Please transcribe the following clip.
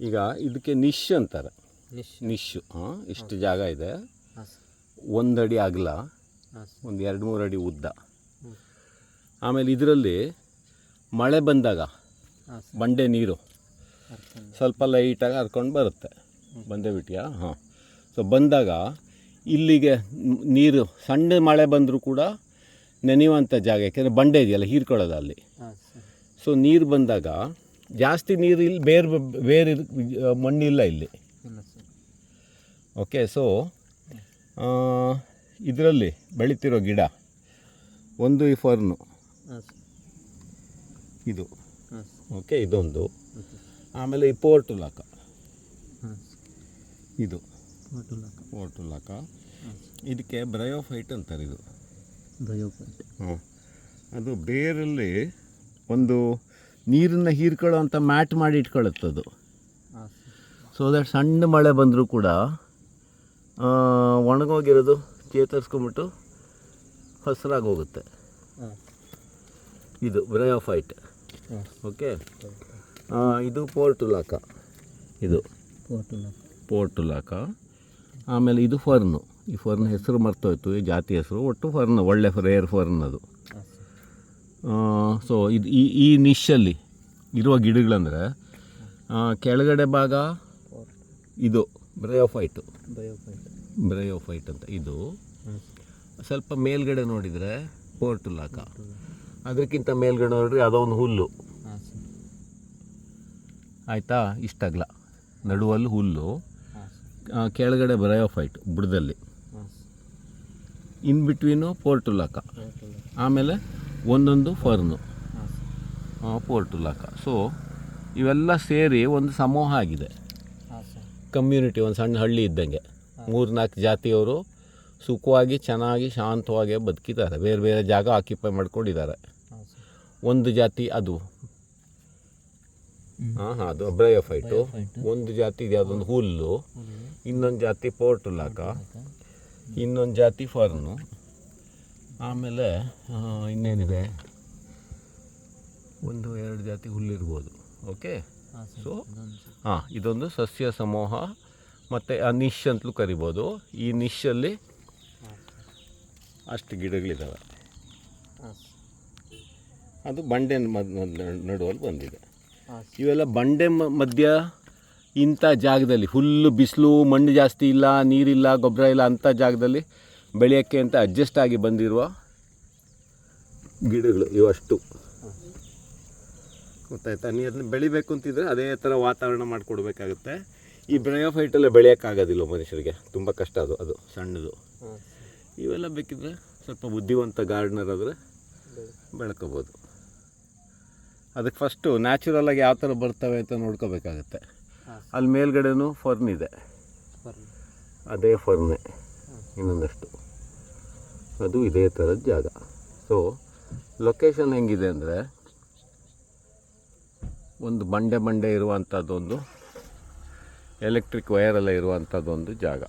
ಈಗ ಇದಕ್ಕೆ ನಿಶ್ ಅಂತಾರೆ. ನಿಶ್ಶು. ಇಷ್ಟು ಜಾಗ ಇದೆ, 1 ಅಡಿ ಅಗಲ, ಒಂದು 2-3 ಅಡಿ ಉದ್ದ. ಆಮೇಲೆ ಇದರಲ್ಲಿ ಮಳೆ ಬಂದಾಗ ಬಂಡೆ ನೀರು ಸ್ವಲ್ಪ ಲೈಟಾಗಿ ಹರ್ಕೊಂಡು ಬರುತ್ತೆ. ಬಂದೆ ಬಿಟ್ಟಿಯಾ? ಹಾಂ. ಸೊ ಬಂದಾಗ ಇಲ್ಲಿಗೆ ನೀರು ಸಣ್ಣ ಮಳೆ ಬಂದರೂ ಕೂಡ ನೆನೆಯುವಂಥ ಜಾಗ, ಯಾಕೆಂದರೆ ಬಂಡೆ ಇದೆಯಲ್ಲ ಹೀರ್ಕೊಳ್ಳೋದು ಅಲ್ಲಿ. ಸೊ ನೀರು ಬಂದಾಗ ಜಾಸ್ತಿ ನೀರು ಇಲ್ಲಿ ಬೇರೆ ಮಣ್ಣಿಲ್ಲ ಇಲ್ಲಿ. ಓಕೆ. ಸೊ ಇದರಲ್ಲಿ ಬೆಳೀತಿರೋ ಗಿಡ ಒಂದು ಈ ಫರ್ನು, ಇದು ಓಕೆ, ಇದೊಂದು. ಆಮೇಲೆ ಈ ಪೋರ್ಟುಲಾಕ, ಇದು ಪೋರ್ಟುಲಾಕ. ಇದಕ್ಕೆ ಬ್ರಯೋಫೈಟ್ ಅಂತಾರೆ. ಇದು ಅದು ಬೇರಲ್ಲಿ ಒಂದು ನೀರನ್ನು ಹೀರ್ಕೊಳ್ಳೋ ಅಂಥ ಮ್ಯಾಟ್ ಮಾಡಿ ಇಟ್ಕೊಳ್ಳುತ್ತದು. ಸೊ ದಟ್ ಸಣ್ಣ ಮಳೆ ಬಂದರೂ ಕೂಡ ಒಣಗೋಗಿರೋದು ಚೇತರಿಸ್ಕೊಂಬಿಟ್ಟು ಹಸಿರಾಗಿ ಹೋಗುತ್ತೆ. ಇದು ಬ್ರಯೋಫೈಟ್. ಓಕೆ. ಇದು ಪೋರ್ಟುಲಾಕ, ಇದು ಪೋರ್ಟುಲಾಕ. ಆಮೇಲೆ ಇದು ಫರ್ನು. ಈ ಫರ್ನ್ ಹೆಸರು ಮರ್ತೋಯ್ತು, ಈ ಜಾತಿ ಹೆಸರು. ಒಟ್ಟು ಫರ್ನ್, ಒಳ್ಳೆ ರೇರ್ ಫರ್ನ್ ಅದು. ಸೊ ಇದು ಈ ನಿಶಲ್ಲಿ ಇರುವ ಗಿಡಗಳಂದರೆ ಕೆಳಗಡೆ ಭಾಗ ಇದು ಬ್ರಯೋಫೈಟ್ ಅಂತ. ಇದು ಸ್ವಲ್ಪ ಮೇಲ್ಗಡೆ ನೋಡಿದರೆ ಪೋರ್ಟುಲಾಕ. ಅದಕ್ಕಿಂತ ಮೇಲ್ಗಡೆ ನೋಡಿದ್ರೆ ಅದೊಂದು ಹುಲ್ಲು, ಆಯಿತಾ? ಇಷ್ಟಾಗಲ ನಡುವಲ್ಲಿ ಹುಲ್ಲು, ಕೆಳಗಡೆ ಬ್ರಯೋಫೈಟ್ ಬುಡದಲ್ಲಿ, ಇನ್ ಬಿಟ್ವೀನು ಪೋರ್ಟುಲಾಕ, ಆಮೇಲೆ ಒಂದೊಂದು ಫರ್ನು, ಪೋರ್ಟುಲಾಕ. ಸೊ ಇವೆಲ್ಲ ಸೇರಿ ಒಂದು ಸಮೂಹ ಆಗಿದೆ, ಕಮ್ಯುನಿಟಿ. ಒಂದು ಸಣ್ಣ ಹಳ್ಳಿ ಇದ್ದಂಗೆ 3-4 ಜಾತಿಯವರು ಸುಖವಾಗಿ ಚೆನ್ನಾಗಿ ಶಾಂತವಾಗಿ ಬದುಕಿದ್ದಾರೆ. ಬೇರೆ ಬೇರೆ ಜಾಗ ಆಕ್ಯುಪೈ ಮಾಡ್ಕೊಂಡಿದ್ದಾರೆ. ಒಂದು ಜಾತಿ ಅದು ಅದು ಬ್ರಯೋಫೈಟು, ಒಂದು ಜಾತಿ ಇದೆ ಅದೊಂದು ಹುಲ್ಲು, ಇನ್ನೊಂದು ಜಾತಿ ಪೋರ್ಟುಲಾಕ, ಇನ್ನೊಂದು ಜಾತಿ ಫರ್ನು. ಆಮೇಲೆ ಇನ್ನೇನಿದೆ, 1-2 ಜಾತಿ ಹುಲ್ಲಿರ್ಬೋದು. ಓಕೆ. ಸೊ ಇದೊಂದು ಸಸ್ಯ ಸಮೂಹ. ಮತ್ತು ಆ ನಿಶ್ ಅಂತಲೂ ಕರಿಬೋದು. ಈ ನಿಶಲ್ಲಿ ಅಷ್ಟು ಗಿಡಗಳಿದ್ದಾವೆ. ಅದು ಬಂಡೆ ನಡುವಲ್ಲಿ ಬಂದಿದೆ. ಇವೆಲ್ಲ ಬಂಡೆ ಮಧ್ಯ ಇಂಥ ಜಾಗದಲ್ಲಿ ಫುಲ್ಲು ಬಿಸಿಲು, ಮಣ್ಣು ಜಾಸ್ತಿ ಇಲ್ಲ, ನೀರಿಲ್ಲ, ಗೊಬ್ಬರ ಇಲ್ಲ, ಅಂಥ ಜಾಗದಲ್ಲಿ ಬೆಳೆಯೋಕ್ಕೆ ಅಂತ ಅಡ್ಜಸ್ಟ್ ಆಗಿ ಬಂದಿರುವ ಗಿಡಗಳು ಇವಷ್ಟು. ಗೊತ್ತಾಯ್ತಾ? ನೀರನ್ನು ಬೆಳಿಬೇಕು ಅಂತಿದ್ರೆ ಅದೇ ಥರ ವಾತಾವರಣ ಮಾಡಿಕೊಡ್ಬೇಕಾಗುತ್ತೆ. ಈ ಬ್ರಯೋಫೈಟಲ್ಲೇ ಬೆಳೆಯೋಕ್ಕಾಗೋದಿಲ್ಲ ಮನುಷ್ಯರಿಗೆ, ತುಂಬ ಕಷ್ಟ. ಅದು ಸಣ್ಣದು. ಇವೆಲ್ಲ ಬೇಕಿದ್ರೆ ಸ್ವಲ್ಪ ಬುದ್ಧಿವಂತ ಗಾರ್ಡನರ್ ಆದರೆ ಬೆಳ್ಕೋಬೋದು. ಅದಕ್ಕೆ ಫಸ್ಟು ನ್ಯಾಚುರಲಾಗಿ ಯಾವ ಥರ ಬರ್ತವೆ ಅಂತ ನೋಡ್ಕೋಬೇಕಾಗತ್ತೆ. ಅಲ್ಲಿ ಮೇಲ್ಗಡೆನೂ ಫರ್ನ್ ಇದೆ, ಅದೇ ಫರ್ನೇ ಇನ್ನೊಂದಷ್ಟು. ಅದು ಇದೇ ಥರದ ಜಾಗ. ಸೊ ಲೊಕೇಶನ್ ಹೆಂಗಿದೆ ಅಂದರೆ, ಒಂದು ಬಂಡೆ ಇರುವಂಥದ್ದೊಂದು ಎಲೆಕ್ಟ್ರಿಕ್ ವೈರೆಲ್ಲ ಇರುವಂಥದ್ದೊಂದು ಜಾಗ.